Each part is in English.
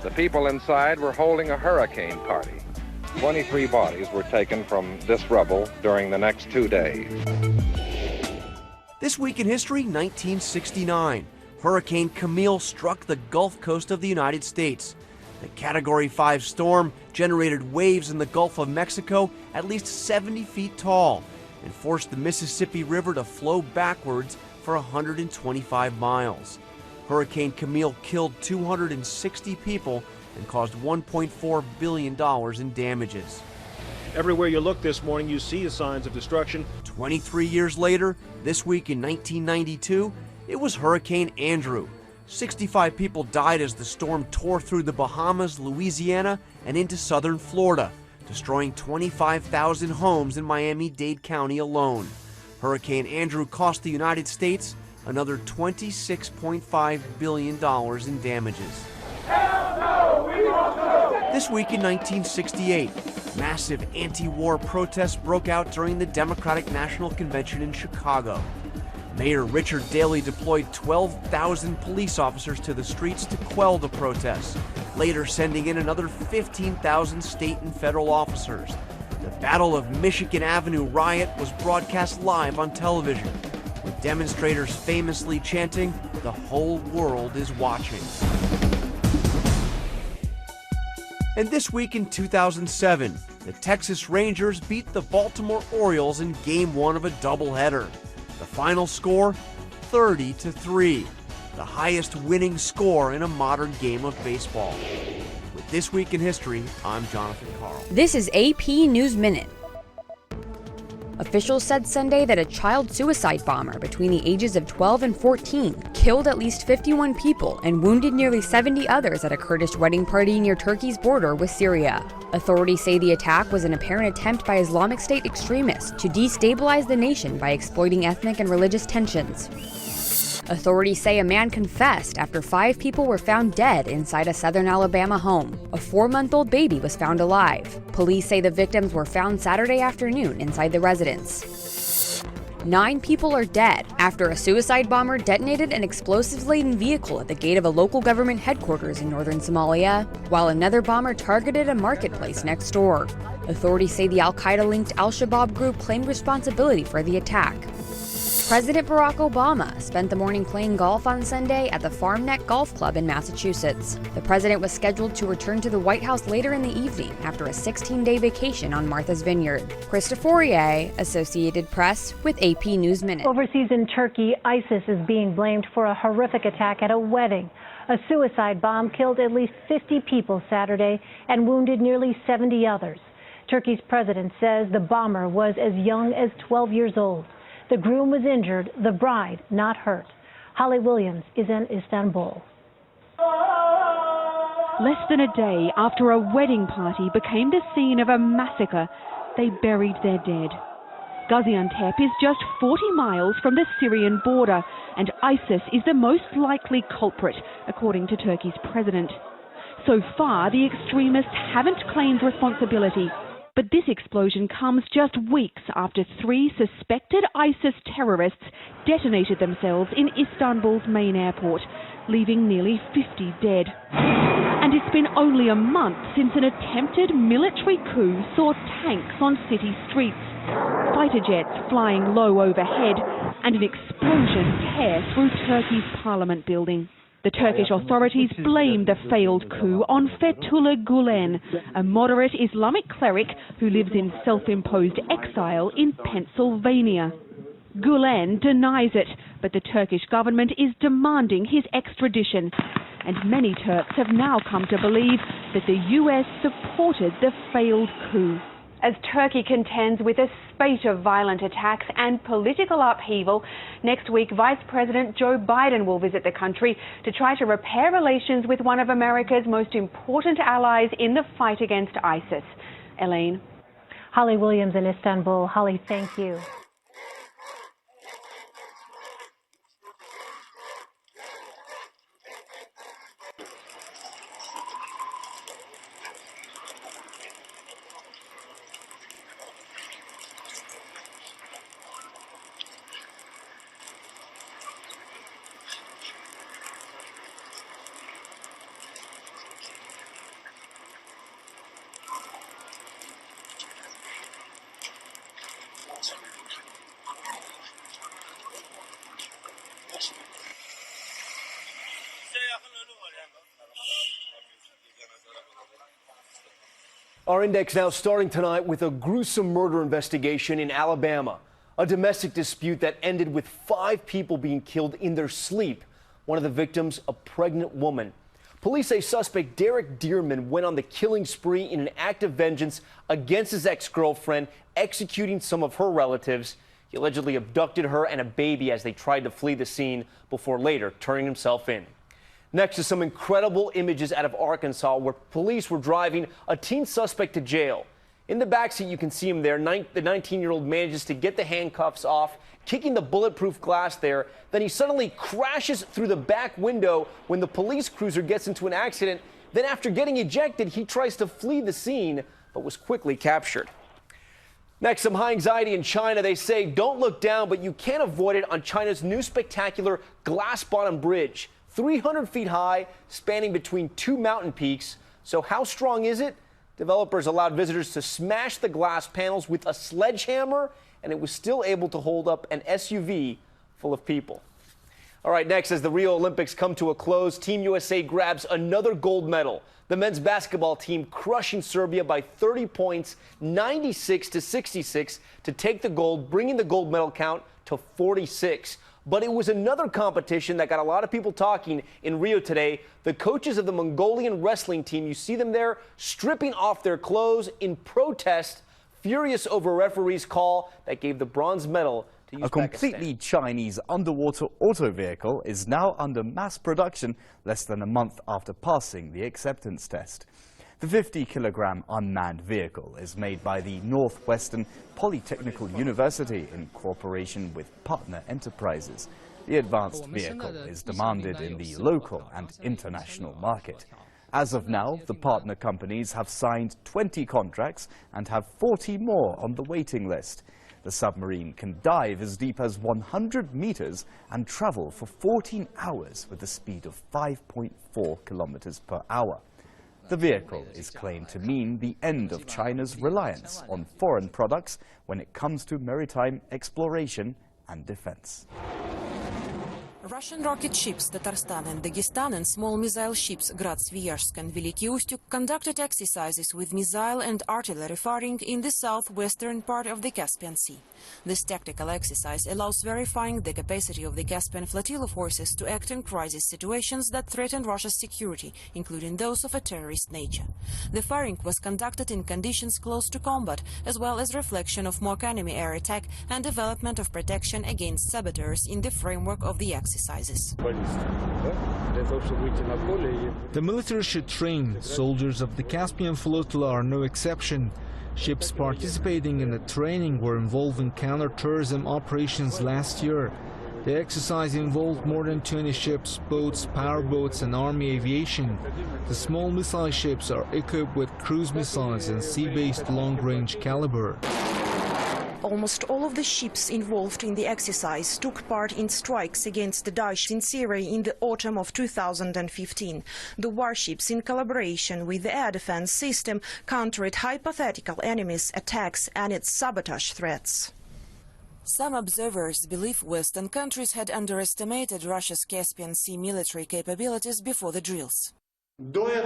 The people inside were holding a hurricane party. 23 bodies were taken from this rubble during the next 2 days. This week in history, 1969. Hurricane Camille struck the Gulf Coast of the United States. The Category 5 storm generated waves in the Gulf of Mexico at least 70 feet tall and forced the Mississippi River to flow backwards for 125 miles. Hurricane Camille killed 260 people and caused $1.4 billion in damages. Everywhere you look this morning, you see signs of destruction. 23 years later, this week in 1992, it was Hurricane Andrew. 65 people died as the storm tore through the Bahamas, Louisiana, and into southern Florida, destroying 25,000 homes in Miami-Dade County alone. Hurricane Andrew cost the United States another $26.5 billion in damages. This week in 1968, massive anti-war protests broke out during the Democratic National Convention in Chicago. Mayor Richard Daley deployed 12,000 police officers to the streets to quell the protests, later sending in another 15,000 state and federal officers. The Battle of Michigan Avenue riot was broadcast live on television, with demonstrators famously chanting, "The whole world is watching." And this week in 2007, the Texas Rangers beat the Baltimore Orioles in Game 1 of a doubleheader. The final score, 30-3, the highest winning score in a modern game of baseball. With This Week in History, I'm Jonathan Carl. This is AP News Minute. Officials said Sunday that a child suicide bomber between the ages of 12 and 14 killed at least 51 people and wounded nearly 70 others at a Kurdish wedding party near Turkey's border with Syria. Authorities say the attack was an apparent attempt by Islamic State extremists to destabilize the nation by exploiting ethnic and religious tensions. Authorities say a man confessed after 5 people were found dead inside a southern Alabama home. A 4-month-old baby was found alive. Police say the victims were found Saturday afternoon inside the residence. 9 people are dead after a suicide bomber detonated an explosives-laden vehicle at the gate of a local government headquarters in northern Somalia, while another bomber targeted a marketplace next door. Authorities say the Al-Qaeda-linked Al-Shabaab group claimed responsibility for the attack. President Barack Obama spent the morning playing golf on Sunday at the Farm Neck Golf Club in Massachusetts. The president was scheduled to return to the White House later in the evening after a 16-day vacation on Martha's Vineyard. Krista Fourier, Associated Press, with AP News Minute. Overseas in Turkey, ISIS is being blamed for a horrific attack at a wedding. A suicide bomb killed at least 50 people Saturday and wounded nearly 70 others. Turkey's president says the bomber was as young as 12 years old. The groom was injured, the bride not hurt. Holly Williams is in Istanbul. Less than a day after a wedding party became the scene of a massacre, they buried their dead. Gaziantep is just 40 miles from the Syrian border, and ISIS is the most likely culprit, according to Turkey's president. So far, the extremists haven't claimed responsibility. But this explosion comes just weeks after 3 suspected ISIS terrorists detonated themselves in Istanbul's main airport, leaving nearly 50 dead. And it's been only a month since an attempted military coup saw tanks on city streets, fighter jets flying low overhead, and an explosion tear through Turkey's parliament building. The Turkish authorities blame the failed coup on Fethullah Gulen, a moderate Islamic cleric who lives in self-imposed exile in Pennsylvania. Gulen denies it, but the Turkish government is demanding his extradition. And many Turks have now come to believe that the US supported the failed coup. As Turkey contends with a spate of violent attacks and political upheaval, next week Vice President Joe Biden will visit the country to try to repair relations with one of America's most important allies in the fight against ISIS. Elaine. Holly Williams in Istanbul. Holly, thank you. Our index now starting tonight with a gruesome murder investigation in Alabama. A domestic dispute that ended with 5 people being killed in their sleep. One of the victims, a pregnant woman. Police say suspect Derek Dearman went on the killing spree in an act of vengeance against his ex-girlfriend, executing some of her relatives. He allegedly abducted her and a baby as they tried to flee the scene before later turning himself in. Next is some incredible images out of Arkansas where police were driving a teen suspect to jail. In the backseat, you can see him there. The 19-year-old manages to get the handcuffs off, kicking the bulletproof glass there. Then he suddenly crashes through the back window when the police cruiser gets into an accident. Then after getting ejected, he tries to flee the scene, but was quickly captured. Next, some high anxiety in China. They say don't look down, but you can't avoid it on China's new spectacular glass-bottom bridge. 300 feet high, spanning between 2 mountain peaks. So how strong is it? Developers allowed visitors to smash the glass panels with a sledgehammer, and it was still able to hold up an SUV full of people. All right, next, as the Rio Olympics come to a close, Team USA grabs another gold medal. The men's basketball team crushing Serbia by 30 points, 96-66, to take the gold, bringing the gold medal count to 46. But it was another competition that got a lot of people talking in Rio today. The coaches of the Mongolian wrestling team, you see them there stripping off their clothes in protest, furious over a referee's call that gave the bronze medal to Uzbekistan. A completely Chinese underwater auto vehicle is now under mass production less than a month after passing the acceptance test. The 50-kilogram unmanned vehicle is made by the Northwestern Polytechnical University in cooperation with partner enterprises. The advanced vehicle is demanded in the local and international market. As of now, the partner companies have signed 20 contracts and have 40 more on the waiting list. The submarine can dive as deep as 100 meters and travel for 14 hours with a speed of 5.4 kilometers per hour. The vehicle is claimed to mean the end of China's reliance on foreign products when it comes to maritime exploration and defense. Russian rocket ships Tatarstan and Dagestan and small missile ships Grad Sviyazhsk and Veliki Ustyuk conducted exercises with missile and artillery firing in the southwestern part of the Caspian Sea. This tactical exercise allows verifying the capacity of the Caspian flotilla forces to act in crisis situations that threaten Russia's security, including those of a terrorist nature. The firing was conducted in conditions close to combat, as well as reflection of mock enemy air attack and development of protection against saboteurs in the framework of the exercises. The military should train. Soldiers of the Caspian Flotilla are no exception. Ships participating in the training were involved in counter-terrorism operations last year. The exercise involved more than 20 ships, boats, powerboats and army aviation. The small missile ships are equipped with cruise missiles and sea-based long-range caliber. Almost all of the ships involved in the exercise took part in strikes against the Daesh in Syria in the autumn of 2015. The warships, in collaboration with the air defense system, countered hypothetical enemies' attacks and its sabotage threats. Some observers believe Western countries had underestimated Russia's Caspian Sea military capabilities before the drills. Before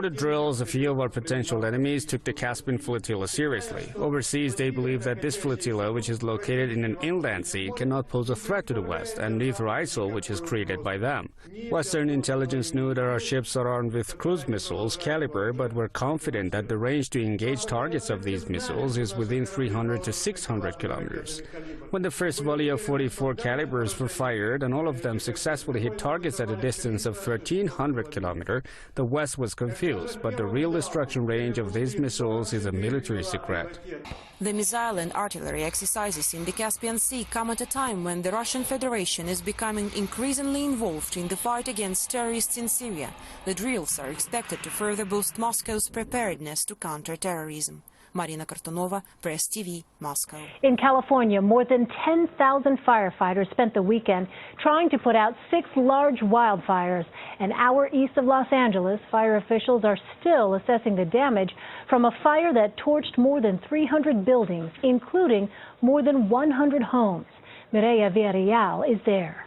the drills, a few of our potential enemies took the Caspian flotilla seriously. Overseas, they believe that this flotilla, which is located in an inland sea, cannot pose a threat to the West, and neither ISIL, which is created by them. Western intelligence knew that our ships are armed with cruise missiles caliber, but were confident that the range to engage targets of these missiles is within 300 to 600 kilometers. When the first volley of 44 calibers were fired, and all of them successfully hit targets at a distance of 1,300 kilometers, the West was confused, but the real destruction range of these missiles is a military secret. The missile and artillery exercises in the Caspian Sea come at a time when the Russian Federation is becoming increasingly involved in the fight against terrorists in Syria. The drills are expected to further boost Moscow's preparedness to counter terrorism. Marina Kartonova, Press TV, Moscow. In California, more than 10,000 firefighters spent the weekend trying to put out 6 large wildfires. An hour east of Los Angeles, fire officials are still assessing the damage from a fire that torched more than 300 buildings, including more than 100 homes. Mireya Villarreal is there.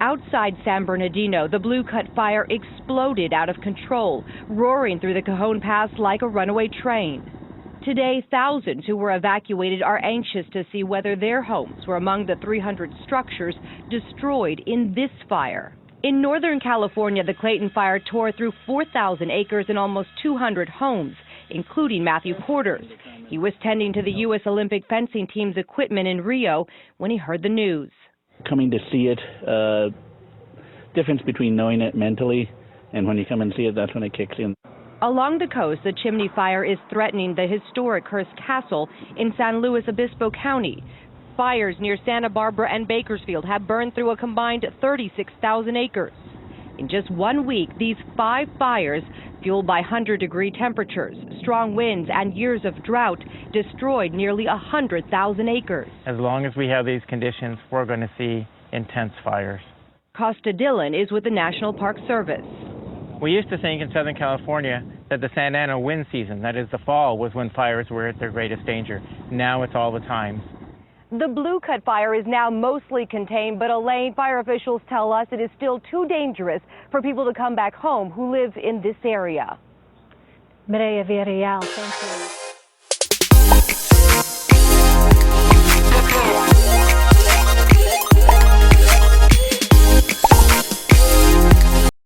Outside San Bernardino, the Blue Cut fire exploded out of control, roaring through the Cajon Pass like a runaway train. Today, thousands who were evacuated are anxious to see whether their homes were among the 300 structures destroyed in this fire. In Northern California, the Clayton fire tore through 4,000 acres and almost 200 homes, including Matthew Porter's. He was tending to the U.S. Olympic fencing team's equipment in Rio when he heard the news. Coming to see it, difference between knowing it mentally and when you come and see it, that's when it kicks in. Along the coast, the chimney fire is threatening the historic Hearst Castle in San Luis Obispo County. Fires near Santa Barbara and Bakersfield have burned through a combined 36,000 acres. In just 1 week, these 5 fires, fueled by 100-degree temperatures, strong winds, and years of drought, destroyed nearly 100,000 acres. As long as we have these conditions, we're going to see intense fires. Costa Dillon is with the National Park Service. We used to think in Southern California that the Santa Ana wind season, that is the fall, was when fires were at their greatest danger. Now it's all the time. The Blue Cut fire is now mostly contained, but Elaine, fire officials tell us it is still too dangerous for people to come back home who live in this area. Mireya Villarreal, thank you.